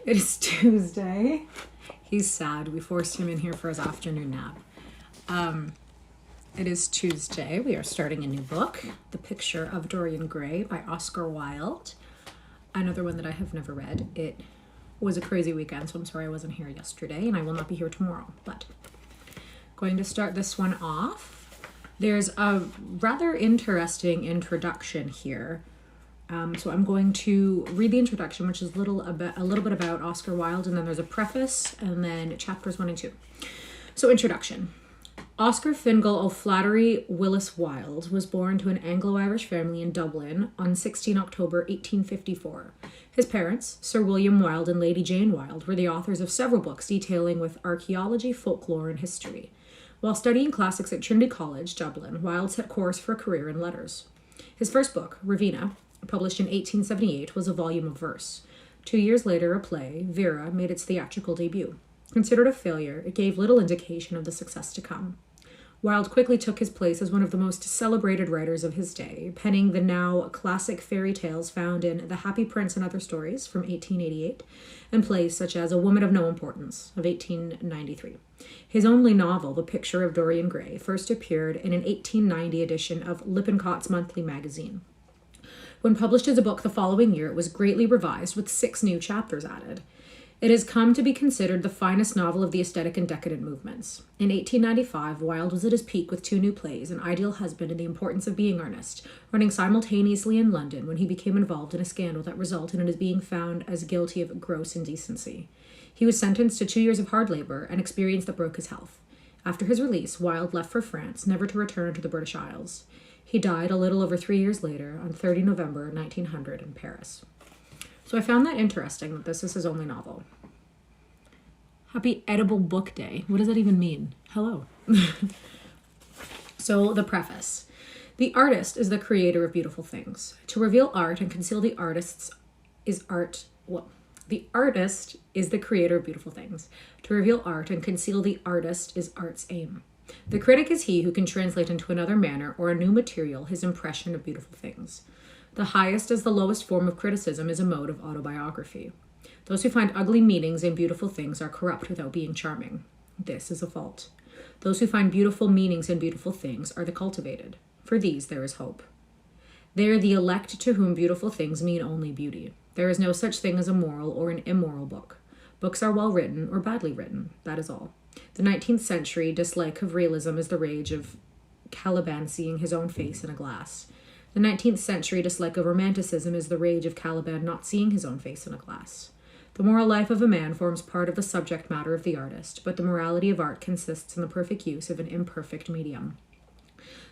It is Tuesday. He's sad. We forced him in here for his afternoon nap. It is Tuesday. We are starting a new book, The Picture of Dorian Gray by Oscar Wilde. Another one that I have never read. It was a crazy weekend, so I'm sorry I wasn't here yesterday, and I will not be here tomorrow. But going to start this one off. There's a rather interesting introduction here. So I'm going to read the introduction, which is a little bit about Oscar Wilde, and then there's a preface, and then chapters 1 and 2. So introduction. Oscar Fingal O'Flaherty Willis Wilde was born to an Anglo-Irish family in Dublin on 16 October 1854. His parents, Sir William Wilde and Lady Jane Wilde, were the authors of several books detailing with archaeology, folklore, and history. While studying classics at Trinity College, Dublin, Wilde set course for a career in letters. His first book, Ravina, published in 1878, was a volume of verse. 2 years later, a play, Vera, made its theatrical debut. Considered a failure, it gave little indication of the success to come. Wilde quickly took his place as one of the most celebrated writers of his day, penning the now classic fairy tales found in The Happy Prince and Other Stories from 1888, and plays such as A Woman of No Importance of 1893. His only novel, The Picture of Dorian Gray, first appeared in an 1890 edition of Lippincott's Monthly Magazine. When published as a book the following year, it was greatly revised with 6 new chapters added. It has come to be considered the finest novel of the aesthetic and decadent movements. In 1895, Wilde was at his peak with 2 new plays, An Ideal Husband and The Importance of Being Earnest, running simultaneously in London when he became involved in a scandal that resulted in his being found as guilty of gross indecency. He was sentenced to 2 years of hard labor, an experience that broke his health. After his release, Wilde left for France, never to return to the British Isles. He died a little over 3 years later, on 30 November 1900 in Paris. So I found that interesting that this is his only novel. Happy Edible Book Day. What does that even mean? Hello. So the preface. The artist is the creator of beautiful things. To reveal art and conceal the artist is art. Well, the artist is the creator of beautiful things. To reveal art and conceal the artist is art's aim. The critic is he who can translate into another manner or a new material his impression of beautiful things. The highest as the lowest form of criticism is a mode of autobiography. Those who find ugly meanings in beautiful things are corrupt without being charming. This is a fault. Those who find beautiful meanings in beautiful things are the cultivated. For these there is hope. They are the elect to whom beautiful things mean only beauty. There is no such thing as a moral or an immoral book. Books are well written or badly written. That is all. The 19th century dislike of realism is the rage of Caliban seeing his own face in a glass. The 19th century dislike of romanticism is the rage of Caliban not seeing his own face in a glass. The moral life of a man forms part of the subject matter of the artist, but the morality of art consists in the perfect use of an imperfect medium.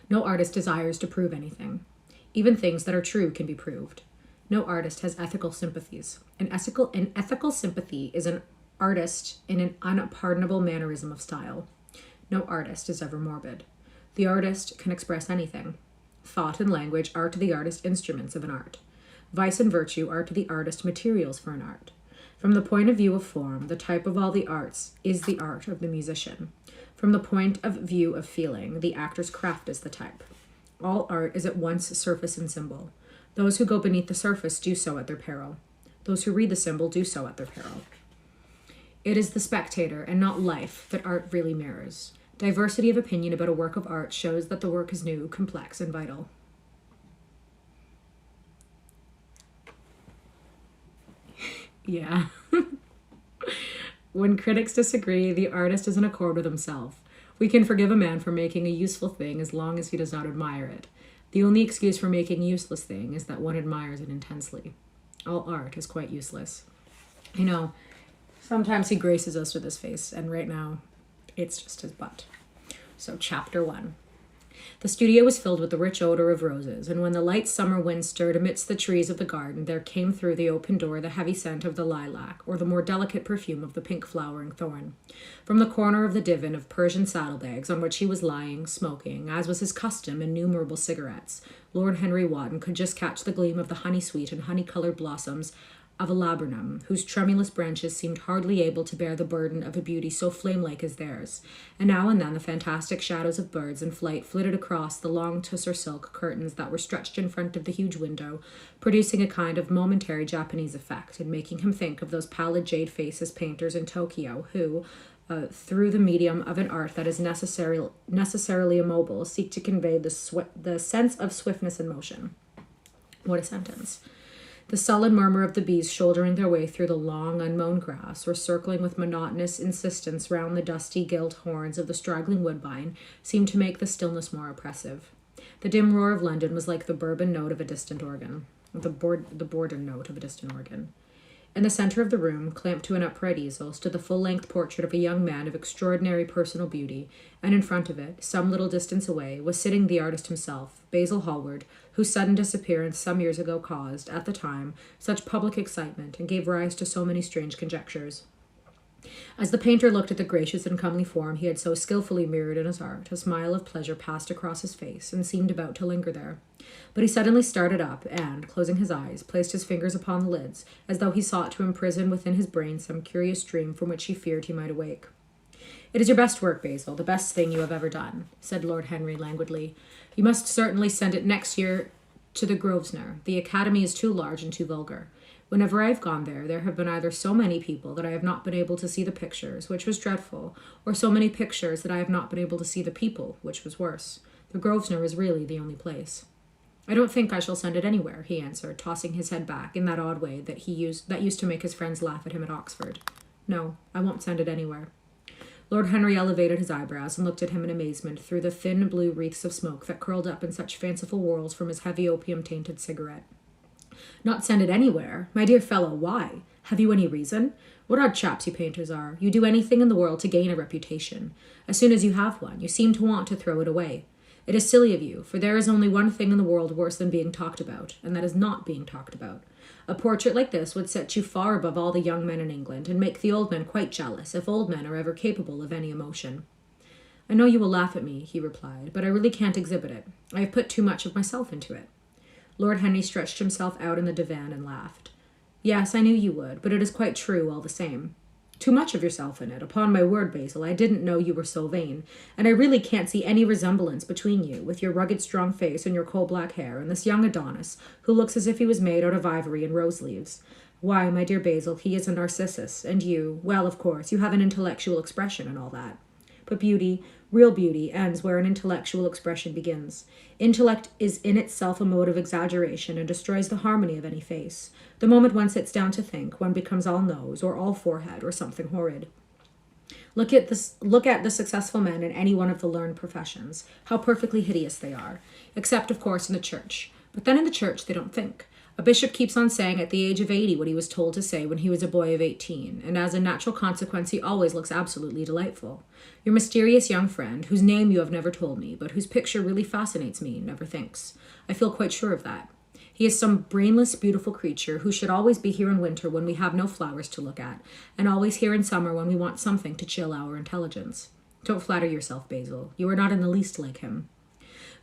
No artist desires to prove anything. Even things that are true can be proved. No artist has ethical sympathies. An ethical sympathy is an artist in an unpardonable mannerism of style. No artist is ever morbid. The artist can express anything. Thought and language are to the artist instruments of an art. Vice and virtue are to the artist materials for an art. From the point of view of form, the type of all the arts is the art of the musician. From the point of view of feeling, the actor's craft is the type. All art is at once surface and symbol. Those who go beneath the surface do so at their peril. Those who read the symbol do so at their peril. It is the spectator and not life that art really mirrors. Diversity of opinion about a work of art shows that the work is new, complex, and vital. Yeah. When critics disagree, the artist is in accord with himself. We can forgive a man for making a useful thing as long as he does not admire it. The only excuse for making a useless thing is that one admires it intensely. All art is quite useless. You know, sometimes he graces us with his face, and right now, it's just his butt. So, chapter 1. The studio was filled with the rich odor of roses, and when the light summer wind stirred amidst the trees of the garden, there came through the open door the heavy scent of the lilac, or the more delicate perfume of the pink flowering thorn. From the corner of the divan of Persian saddlebags on which he was lying, smoking, as was his custom, innumerable cigarettes, Lord Henry Wotton could just catch the gleam of the honey-sweet and honey-colored blossoms of a laburnum, whose tremulous branches seemed hardly able to bear the burden of a beauty so flame-like as theirs, and now and then the fantastic shadows of birds in flight flitted across the long tussar silk curtains that were stretched in front of the huge window, producing a kind of momentary Japanese effect, and making him think of those pallid jade faces painters in Tokyo who, through the medium of an art that is necessarily immobile, seek to convey the sense of swiftness and motion. What a sentence. The sullen murmur of the bees shouldering their way through the long, unmown grass, or circling with monotonous insistence round the dusty gilt horns of the straggling woodbine, seemed to make the stillness more oppressive. The dim roar of London was like the Bourbon note of a distant organ. The Borden note of a distant organ. In the center of the room, clamped to an upright easel, stood the full-length portrait of a young man of extraordinary personal beauty, and in front of it, some little distance away, was sitting the artist himself, Basil Hallward, whose sudden disappearance some years ago caused, at the time, such public excitement and gave rise to so many strange conjectures. As the painter looked at the gracious and comely form he had so skillfully mirrored in his art, a smile of pleasure passed across his face and seemed about to linger there. But he suddenly started up and, closing his eyes, placed his fingers upon the lids, as though he sought to imprison within his brain some curious dream from which he feared he might awake. "It is your best work, Basil, the best thing you have ever done," said Lord Henry languidly. "You must certainly send it next year to the Grosvenor. The Academy is too large and too vulgar. Whenever I have gone there have been either so many people that I have not been able to see the pictures, which was dreadful, or so many pictures that I have not been able to see the people, which was worse. The Grosvenor is really the only place." "I don't think I shall send it anywhere," he answered, tossing his head back in that odd way that used to make his friends laugh at him at Oxford. "No, I won't send it anywhere." Lord Henry elevated his eyebrows and looked at him in amazement through the thin blue wreaths of smoke that curled up in such fanciful whorls from his heavy opium-tainted cigarette. "Not send it anywhere? My dear fellow, why? Have you any reason? What odd chaps you painters are. You do anything in the world to gain a reputation. As soon as you have one, you seem to want to throw it away. It is silly of you, for there is only one thing in the world worse than being talked about, and that is not being talked about. A portrait like this would set you far above all the young men in England, and make the old men quite jealous, if old men are ever capable of any emotion." "I know you will laugh at me," he replied, "but I really can't exhibit it. I have put too much of myself into it." Lord Henry stretched himself out in the divan and laughed. "Yes, I knew you would, but it is quite true all the same. Too much of yourself in it. Upon my word, Basil, I didn't know you were so vain, and I really can't see any resemblance between you, with your rugged strong face and your coal-black hair, and this young Adonis, who looks as if he was made out of ivory and rose-leaves. Why, my dear Basil, he is a Narcissus, and you, well, of course, you have an intellectual expression and all that. But beauty, real beauty, ends where an intellectual expression begins. Intellect is in itself a mode of exaggeration and destroys the harmony of any face. The moment one sits down to think, one becomes all nose, or all forehead, or something horrid. Look at the successful men in any one of the learned professions. How perfectly hideous they are. Except, of course, in the church. But then in the church they don't think. A bishop keeps on saying at the age of 80 what he was told to say when he was a boy of 18, and as a natural consequence he always looks absolutely delightful. Your mysterious young friend, whose name you have never told me, but whose picture really fascinates me, never thinks. I feel quite sure of that. He is some brainless, beautiful creature who should always be here in winter when we have no flowers to look at, and always here in summer when we want something to chill our intelligence. Don't flatter yourself, Basil. You are not in the least like him."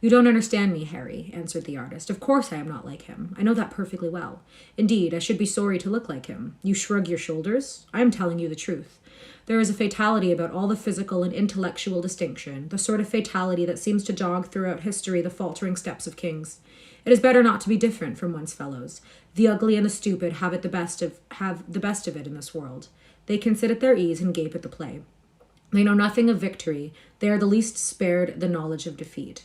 "You don't understand me, Harry," answered the artist. "Of course I am not like him. I know that perfectly well. Indeed, I should be sorry to look like him. You shrug your shoulders? I am telling you the truth. There is a fatality about all the physical and intellectual distinction, the sort of fatality that seems to jog throughout history the faltering steps of kings. It is better not to be different from one's fellows. The ugly and the stupid have the best of it in this world. They can sit at their ease and gape at the play. They know nothing of victory. They are the least spared the knowledge of defeat.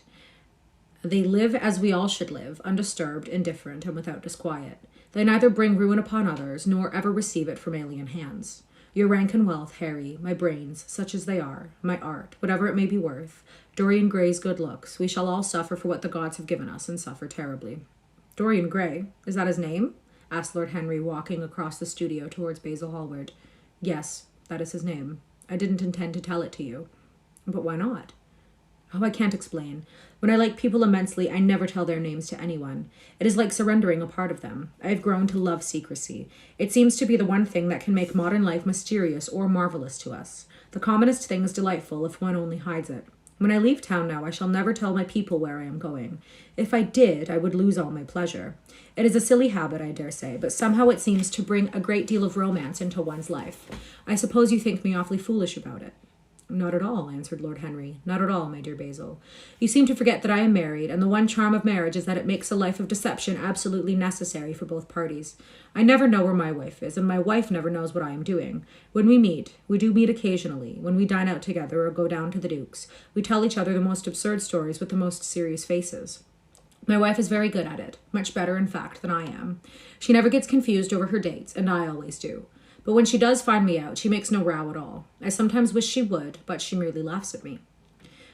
They live as we all should live, undisturbed, indifferent, and without disquiet. They neither bring ruin upon others, nor ever receive it from alien hands. Your rank and wealth, Harry, my brains, such as they are, my art, whatever it may be worth, Dorian Gray's good looks, we shall all suffer for what the gods have given us, and suffer terribly." "Dorian Gray? Is that his name?" asked Lord Henry, walking across the studio towards Basil Hallward. "Yes, that is his name. I didn't intend to tell it to you." "But why not?" "Oh, I can't explain. When I like people immensely, I never tell their names to anyone. It is like surrendering a part of them. I have grown to love secrecy. It seems to be the one thing that can make modern life mysterious or marvelous to us. The commonest thing is delightful if one only hides it. When I leave town now, I shall never tell my people where I am going. If I did, I would lose all my pleasure. It is a silly habit, I dare say, but somehow it seems to bring a great deal of romance into one's life. I suppose you think me awfully foolish about it." "Not at all," answered Lord Henry. "Not at all, my dear Basil. You seem to forget that I am married, and the one charm of marriage is that it makes a life of deception absolutely necessary for both parties. I never know where my wife is, and my wife never knows what I am doing. When we meet, we do meet occasionally, when we dine out together or go down to the Duke's, we tell each other the most absurd stories with the most serious faces. My wife is very good at it, much better, in fact, than I am. She never gets confused over her dates, and I always do. But when she does find me out, she makes no row at all. I sometimes wish she would, but she merely laughs at me."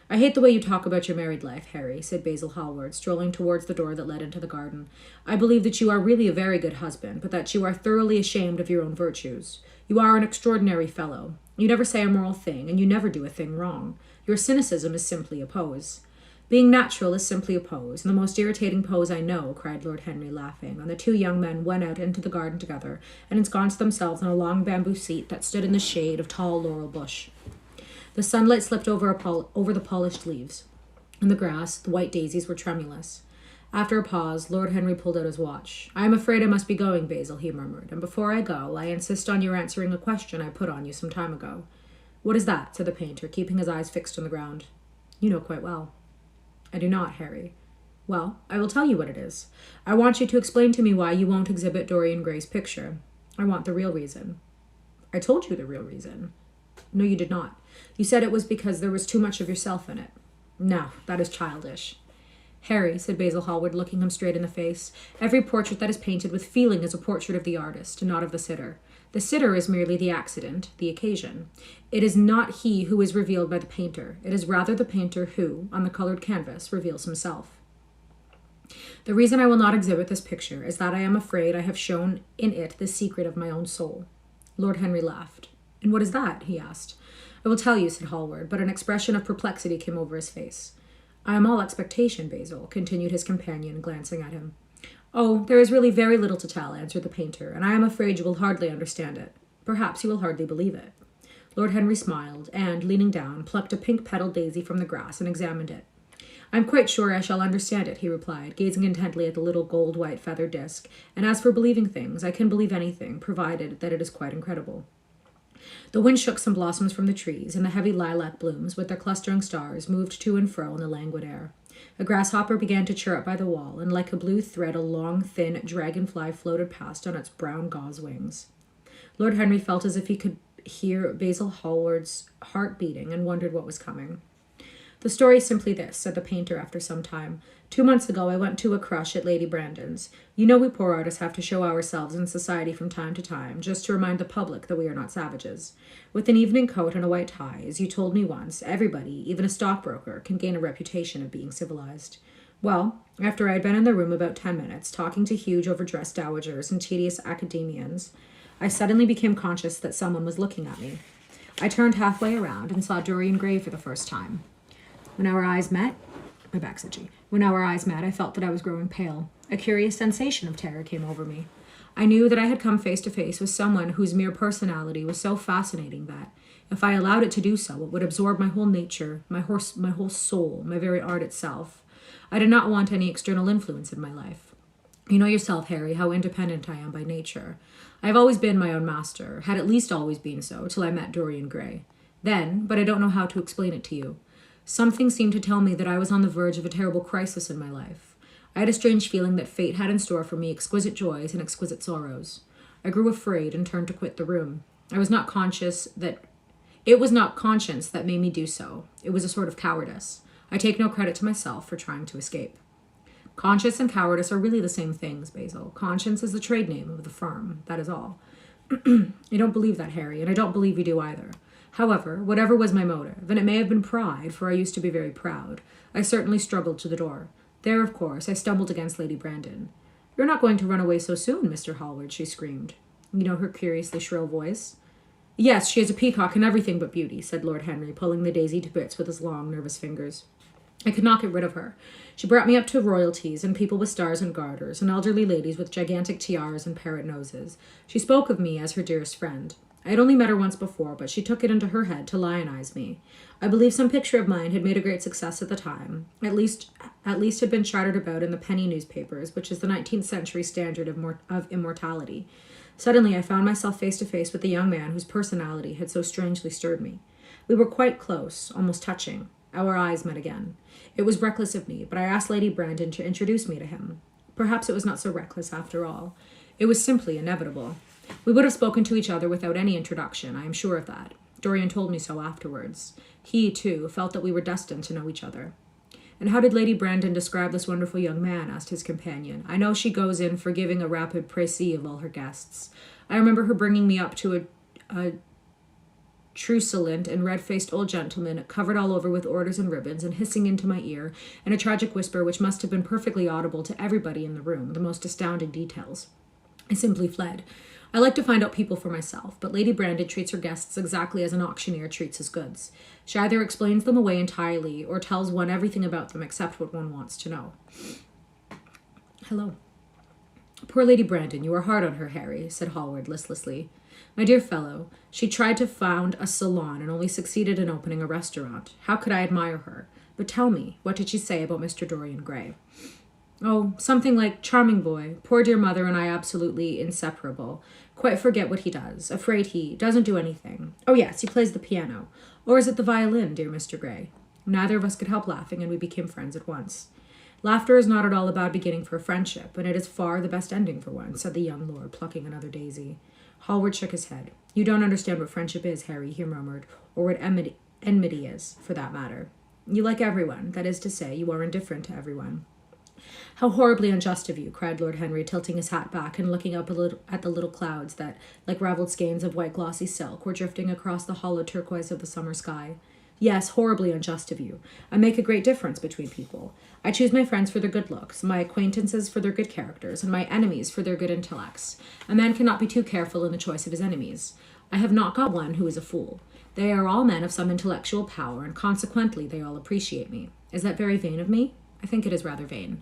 "I hate the way you talk about your married life, Harry," said Basil Hallward, strolling towards the door that led into the garden. "I believe that you are really a very good husband, but that you are thoroughly ashamed of your own virtues. You are an extraordinary fellow. You never say a moral thing, and you never do a thing wrong. Your cynicism is simply a pose." "Being natural is simply a pose, and the most irritating pose I know," cried Lord Henry, laughing, and the two young men went out into the garden together and ensconced themselves on a long bamboo seat that stood in the shade of tall laurel bush. The sunlight slipped over the polished leaves. In the grass, the white daisies were tremulous. After a pause, Lord Henry pulled out his watch. "I am afraid I must be going, Basil," he murmured, "and before I go, I insist on your answering a question I put on you some time ago." "What is that?" said the painter, keeping his eyes fixed on the ground. "You know quite well." "I do not, Harry." "Well, I will tell you what it is. I want you to explain to me why you won't exhibit Dorian Gray's picture. I want the real reason." "I told you the real reason." "No, you did not. You said it was because there was too much of yourself in it." "No, that is childish." "Harry," said Basil Hallward, looking him straight in the face, "every portrait that is painted with feeling is a portrait of the artist, not of the sitter. The sitter is merely the accident, the occasion. It is not he who is revealed by the painter. It is rather the painter who, on the colored canvas, reveals himself. The reason I will not exhibit this picture is that I am afraid I have shown in it the secret of my own soul." Lord Henry laughed. "And what is that?" he asked. "I will tell you," said Hallward, but an expression of perplexity came over his face. "I am all expectation, Basil," continued his companion, glancing at him. "Oh, there is really very little to tell," answered the painter, "and I am afraid you will hardly understand it. Perhaps you will hardly believe it." Lord Henry smiled, and, leaning down, plucked a pink-petaled daisy from the grass and examined it. "I am quite sure I shall understand it," he replied, gazing intently at the little gold-white feathered disc, "and as for believing things, I can believe anything, provided that it is quite incredible." The wind shook some blossoms from the trees, and the heavy lilac blooms, with their clustering stars, moved to and fro in the languid air. A grasshopper began to chirrup by the wall, and like a blue thread a long, thin dragonfly floated past on its brown gauze wings. Lord Henry felt as if he could hear Basil Hallward's heart beating, and wondered what was coming. "The story is simply this," said the painter after some time. 2 months ago I went to a crush at Lady Brandon's. You know we poor artists have to show ourselves in society from time to time, just to remind the public that we are not savages. With an evening coat and a white tie, as you told me once, everybody, even a stockbroker, can gain a reputation of being civilized. Well, after I had been in the room about 10 minutes, talking to huge overdressed dowagers and tedious academians, I suddenly became conscious that someone was looking at me. I turned halfway around and saw Dorian Gray for the first time. When our eyes met, I felt that I was growing pale. A curious sensation of terror came over me. I knew that I had come face to face with someone whose mere personality was so fascinating that, if I allowed it to do so, it would absorb my whole nature, my whole soul, my very art itself. I did not want any external influence in my life. You know yourself, Harry, how independent I am by nature. I have always been my own master, had at least always been so, till I met Dorian Gray. Then, but I don't know how to explain it to you, something seemed to tell me that I was on the verge of a terrible crisis in my life. I had a strange feeling that fate had in store for me exquisite joys and exquisite sorrows. I grew afraid and turned to quit the room. It was not conscience that made me do so. It was a sort of cowardice. I take no credit to myself for trying to escape. Conscience and cowardice are really the same things, Basil. Conscience is the trade name of the firm, that is all. I don't believe that, Harry, and I don't believe you do either. However, whatever was my motive, and it may have been pride, for I used to be very proud, I certainly struggled to the door. There, of course, I stumbled against Lady Brandon. "You're not going to run away so soon, Mr. Hallward," she screamed. You know her curiously shrill voice? "Yes, she is a peacock and everything but beauty," said Lord Henry, pulling the daisy to bits with his long, nervous fingers. "I could not get rid of her. She brought me up to royalties and people with stars and garters, and elderly ladies with gigantic tiaras and parrot noses. She spoke of me as her dearest friend. I had only met her once before, but she took it into her head to lionize me. I believe some picture of mine had made a great success at the time. At least had been chattered about in the penny newspapers, which is the 19th century standard of immortality. Suddenly, I found myself face to face with the young man whose personality had so strangely stirred me. We were quite close, almost touching. Our eyes met again. It was reckless of me, but I asked Lady Brandon to introduce me to him. Perhaps it was not so reckless after all. It was simply inevitable. We would have spoken to each other without any introduction, I am sure of that. Dorian told me so afterwards. He, too, felt that we were destined to know each other. And how did Lady Brandon describe this wonderful young man? Asked his companion. I know she goes in for giving a rapid précis of all her guests. I remember her bringing me up to a truculent and red-faced old gentleman, covered all over with orders and ribbons, and hissing into my ear, in a tragic whisper which must have been perfectly audible to everybody in the room, the most astounding details. I simply fled. I like to find out people for myself, but Lady Brandon treats her guests exactly as an auctioneer treats his goods. She either explains them away entirely or tells one everything about them except what one wants to know. Hello. Poor Lady Brandon, you are hard on her, Harry, said Hallward listlessly. My dear fellow, she tried to found a salon and only succeeded in opening a restaurant. How could I admire her? But tell me, what did she say about Mr. Dorian Gray? Oh, something like, charming boy, poor dear mother and I absolutely inseparable. Quite forget what he does. Afraid he doesn't do anything. Oh yes, he plays the piano. Or is it the violin, dear Mr. Gray? Neither of us could help laughing, and we became friends at once. Laughter is not at all a bad beginning for a friendship, and it is far the best ending for one, said the young lord, plucking another daisy. Hallward shook his head. You don't understand what friendship is, Harry, he murmured, or what enmity is, for that matter. You like everyone, that is to say, you are indifferent to everyone. How horribly unjust of you, cried Lord Henry, tilting his hat back and looking up at the little clouds that, like ravelled skeins of white glossy silk, were drifting across the hollow turquoise of the summer sky. Yes, horribly unjust of you. I make a great difference between people. I choose my friends for their good looks, my acquaintances for their good characters, and my enemies for their good intellects. A man cannot be too careful in the choice of his enemies. I have not got one who is a fool. They are all men of some intellectual power, and consequently they all appreciate me. Is that very vain of me? I think it is rather vain.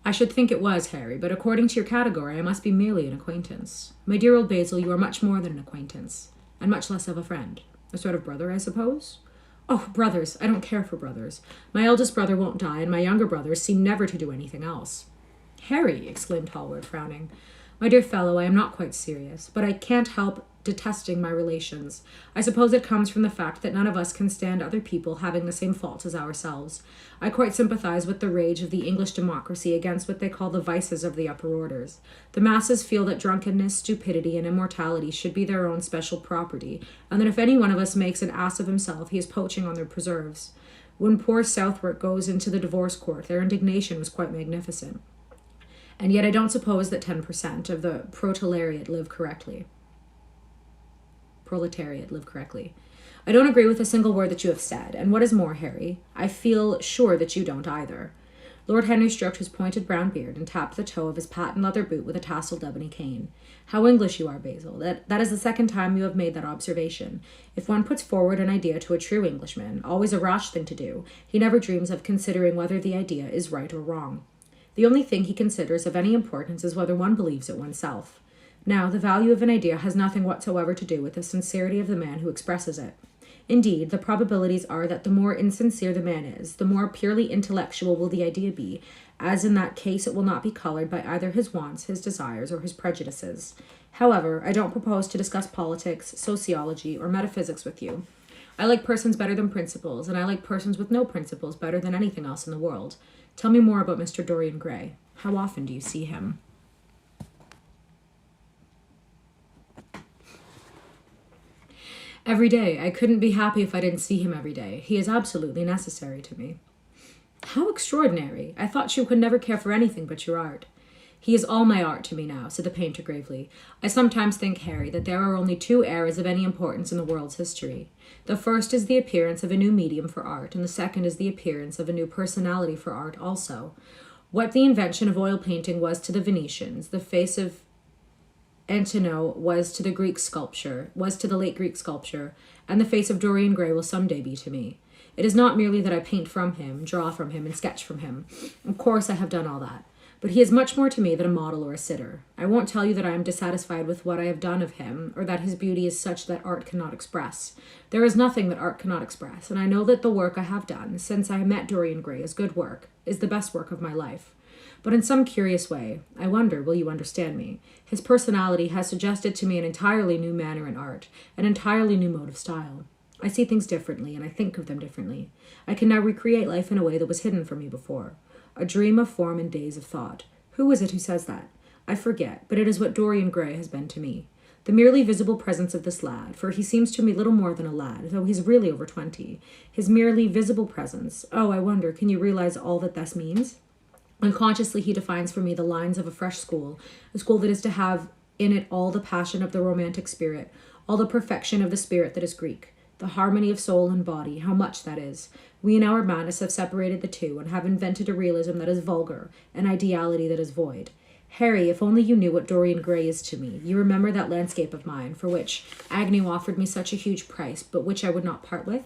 I should think it was, Harry, but according to your category, I must be merely an acquaintance. My dear old Basil, you are much more than an acquaintance, and much less of a friend. A sort of brother, I suppose? Oh, brothers! I don't care for brothers. My eldest brother won't die, and my younger brothers seem never to do anything else. Harry, exclaimed Hallward, frowning. My dear fellow, I am not quite serious, but I can't help detesting my relations. I suppose it comes from the fact that none of us can stand other people having the same faults as ourselves. I quite sympathize with the rage of the English democracy against what they call the vices of the upper orders. The masses feel that drunkenness, stupidity, and immortality should be their own special property, and that if any one of us makes an ass of himself, he is poaching on their preserves. When poor Southwark goes into the divorce court, their indignation was quite magnificent. And yet I don't suppose that 10% of the proletariat live correctly. I don't agree with a single word that you have said, and what is more, Harry, I feel sure that you don't either. Lord Henry stroked his pointed brown beard and tapped the toe of his patent leather boot with a tasseled ebony cane. How English you are, Basil. That is the second time you have made that observation. If one puts forward an idea to a true Englishman, always a rash thing to do, he never dreams of considering whether the idea is right or wrong. The only thing he considers of any importance is whether one believes it oneself. Now, the value of an idea has nothing whatsoever to do with the sincerity of the man who expresses it. Indeed, the probabilities are that the more insincere the man is, the more purely intellectual will the idea be, as in that case it will not be colored by either his wants, his desires, or his prejudices. However, I don't propose to discuss politics, sociology, or metaphysics with you. I like persons better than principles, and I like persons with no principles better than anything else in the world. Tell me more about Mr. Dorian Gray. How often do you see him? Every day. I couldn't be happy if I didn't see him every day. He is absolutely necessary to me. How extraordinary. I thought you could never care for anything but your art. He is all my art to me now, said the painter gravely. I sometimes think, Harry, that there are only two eras of any importance in the world's history. The first is the appearance of a new medium for art, and the second is the appearance of a new personality for art also. What the invention of oil painting was to the Venetians, the face of Antonio was to the late Greek sculpture, and the face of Dorian Gray will someday be to me. It is not merely that I paint from him, draw from him, and sketch from him. Of course I have done all that. But he is much more to me than a model or a sitter. I won't tell you that I am dissatisfied with what I have done of him, or that his beauty is such that art cannot express. There is nothing that art cannot express, and I know that the work I have done, since I met Dorian Gray, is good work, is the best work of my life. But in some curious way, I wonder, will you understand me? His personality has suggested to me an entirely new manner in art, an entirely new mode of style. I see things differently, and I think of them differently. I can now recreate life in a way that was hidden from me before. A dream of form and days of thought. Who is it who says that? I forget, but it is what Dorian Gray has been to me. The merely visible presence of this lad, for he seems to me little more than a lad, though he's really over 20. His merely visible presence. Oh, I wonder, can you realize all that this means? Unconsciously, he defines for me the lines of a fresh school, a school that is to have in it all the passion of the romantic spirit, all the perfection of the spirit that is Greek, the harmony of soul and body, how much that is. We in our madness have separated the two and have invented a realism that is vulgar, an ideality that is void. Harry, if only you knew what Dorian Gray is to me. You remember that landscape of mine, for which Agnew offered me such a huge price, but which I would not part with?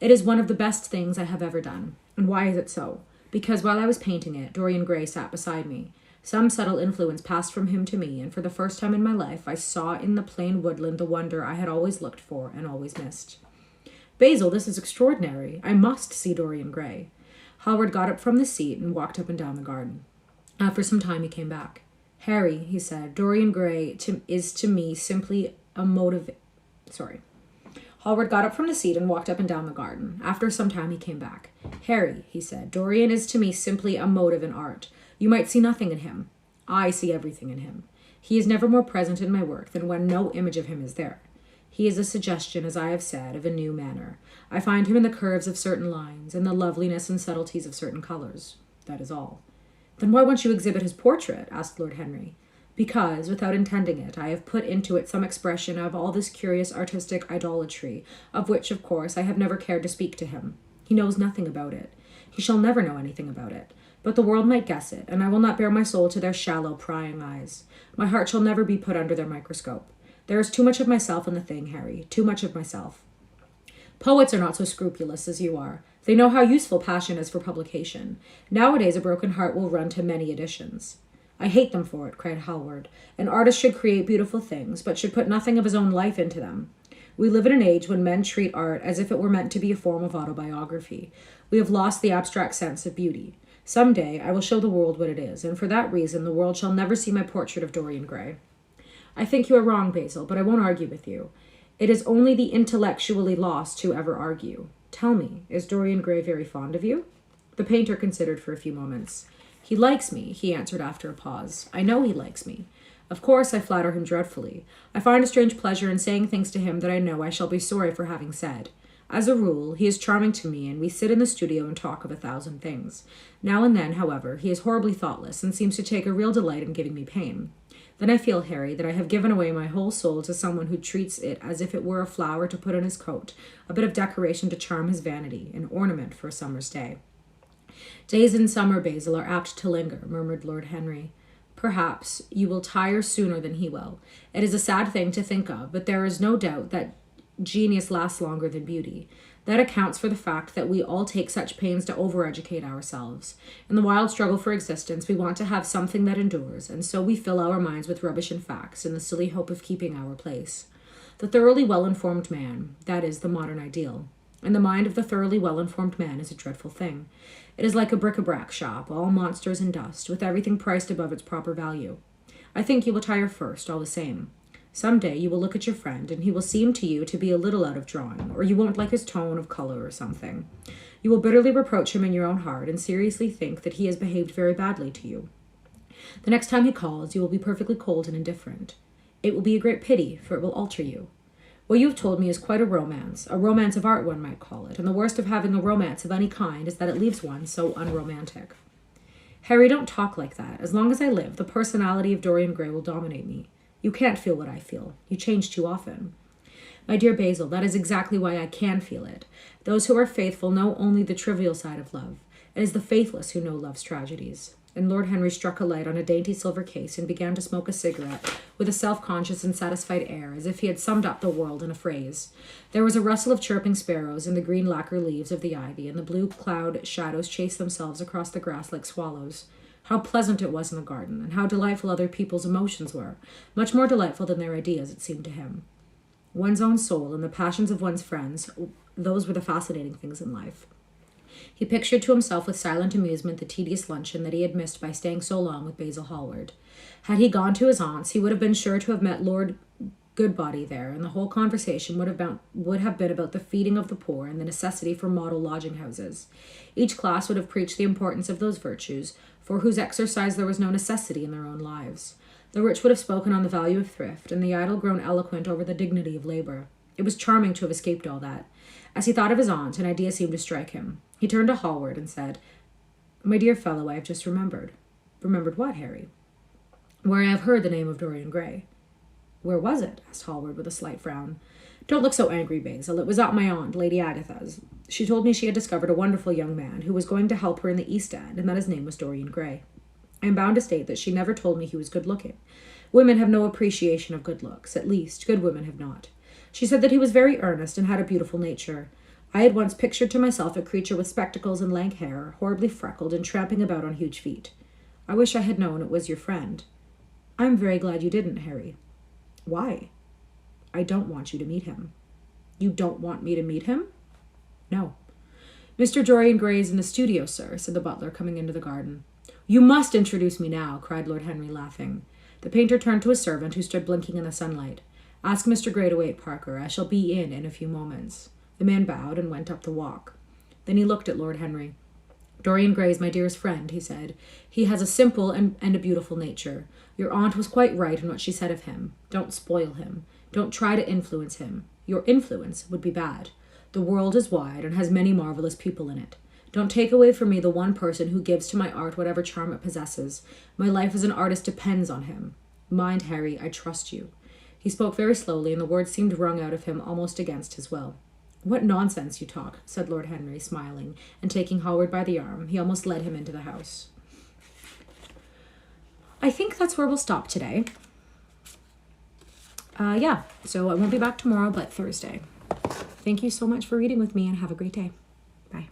It is one of the best things I have ever done. And why is it so? Because while I was painting it, Dorian Gray sat beside me. Some subtle influence passed from him to me, and for the first time in my life I saw in the plain woodland the wonder I had always looked for and always missed. Basil, this is extraordinary. I must see Dorian Gray. Hallward got up from the seat and walked up and down the garden. After some time he came back. Harry, he said, Dorian Gray is to me simply a Hallward got up from the seat and walked up and down the garden. After some time he came back. Harry, he said, Dorian is to me simply a motive in art. You might see nothing in him. I see everything in him. He is never more present in my work than when no image of him is there. He is a suggestion, as I have said, of a new manner. I find him in the curves of certain lines, in the loveliness and subtleties of certain colors. That is all. Then why won't you exhibit his portrait? Asked Lord Henry. Because, without intending it, I have put into it some expression of all this curious artistic idolatry, of which, of course, I have never cared to speak to him. He knows nothing about it. He shall never know anything about it. But the world might guess it, and I will not bare my soul to their shallow, prying eyes. My heart shall never be put under their microscope. There is too much of myself in the thing, Harry, too much of myself. Poets are not so scrupulous as you are. They know how useful passion is for publication. Nowadays a broken heart will run to many editions. I hate them for it, cried Hallward. An artist should create beautiful things, but should put nothing of his own life into them. We live in an age when men treat art as if it were meant to be a form of autobiography. We have lost the abstract sense of beauty. Some day I will show the world what it is, and for that reason the world shall never see my portrait of Dorian Gray. I think you are wrong, Basil, but I won't argue with you. It is only the intellectually lost who ever argue. Tell me, is Dorian Gray very fond of you? The painter considered for a few moments. He likes me, he answered after a pause. I know he likes me. Of course I flatter him dreadfully. I find a strange pleasure in saying things to him that I know I shall be sorry for having said. As a rule, he is charming to me, and we sit in the studio and talk of 1,000 things. Now and then, however, he is horribly thoughtless and seems to take a real delight in giving me pain. Then I feel, Harry, that I have given away my whole soul to someone who treats it as if it were a flower to put on his coat, a bit of decoration to charm his vanity, an ornament for a summer's day. Days in summer, Basil, are apt to linger, murmured Lord Henry. Perhaps you will tire sooner than he will. It is a sad thing to think of, but there is no doubt that genius lasts longer than beauty. That accounts for the fact that we all take such pains to overeducate ourselves. In the wild struggle for existence, we want to have something that endures, and so we fill our minds with rubbish and facts in the silly hope of keeping our place. The thoroughly well-informed man, that is the modern ideal. And the mind of the thoroughly well-informed man is a dreadful thing. It is like a bric-a-brac shop, all monsters and dust, with everything priced above its proper value. I think you will tire first, all the same. Some day you will look at your friend, and he will seem to you to be a little out of drawing, or you won't like his tone of color or something. You will bitterly reproach him in your own heart, and seriously think that he has behaved very badly to you. The next time he calls, you will be perfectly cold and indifferent. It will be a great pity, for it will alter you. What you have told me is quite a romance of art one might call it, and the worst of having a romance of any kind is that it leaves one so unromantic. Harry, don't talk like that. As long as I live, the personality of Dorian Gray will dominate me. You can't feel what I feel. You change too often. My dear Basil, that is exactly why I can feel it. Those who are faithful know only the trivial side of love. It is the faithless who know love's tragedies. And Lord Henry struck a light on a dainty silver case and began to smoke a cigarette with a self-conscious and satisfied air, as if he had summed up the world in a phrase. There was a rustle of chirping sparrows in the green lacquer leaves of the ivy, and the blue cloud shadows chased themselves across the grass like swallows. How pleasant it was in the garden, and how delightful other people's emotions were, much more delightful than their ideas, it seemed to him. One's own soul and the passions of one's friends, those were the fascinating things in life. He pictured to himself with silent amusement the tedious luncheon that he had missed by staying so long with Basil Hallward. Had he gone to his aunt's, he would have been sure to have met Lord Goodbody there, and the whole conversation would have been about the feeding of the poor and the necessity for model lodging houses. Each class would have preached the importance of those virtues, for whose exercise there was no necessity in their own lives. The rich would have spoken on the value of thrift, and the idle grown eloquent over the dignity of labor. It was charming to have escaped all that. As he thought of his aunt, an idea seemed to strike him. He turned to Hallward and said, "My dear fellow, I have just remembered." "Remembered what, Harry?" "Where I have heard the name of Dorian Gray." "Where was it?" asked Hallward with a slight frown. "Don't look so angry, Basil. It was at my aunt, Lady Agatha's. She told me she had discovered a wonderful young man who was going to help her in the East End, and that his name was Dorian Gray. I am bound to state that she never told me he was good-looking. Women have no appreciation of good looks. At least, good women have not. She said that he was very earnest and had a beautiful nature. I had once pictured to myself a creature with spectacles and lank hair, horribly freckled, and tramping about on huge feet. I wish I had known it was your friend." "I am very glad you didn't, Harry." "Why?" "I don't want you to meet him." "You don't want me to meet him?" "No." "Mr. Dorian Gray is in the studio, sir," said the butler, coming into the garden. "You must introduce me now," cried Lord Henry, laughing. The painter turned to his servant, who stood blinking in the sunlight. "Ask Mr. Gray to wait, Parker. I shall be in a few moments." The man bowed and went up the walk. Then he looked at Lord Henry. "Dorian Gray is my dearest friend," he said. "He has a simple and a beautiful nature. Your aunt was quite right in what she said of him. Don't spoil him. Don't try to influence him. Your influence would be bad. The world is wide and has many marvelous people in it. Don't take away from me the one person who gives to my art whatever charm it possesses. My life as an artist depends on him. Mind, Harry, I trust you." He spoke very slowly, and the words seemed wrung out of him almost against his will. "What nonsense you talk," said Lord Henry, smiling, and taking Hallward by the arm, he almost led him into the house. I think that's where we'll stop today. So I won't be back tomorrow, but Thursday. Thank you so much for reading with me, and have a great day. Bye.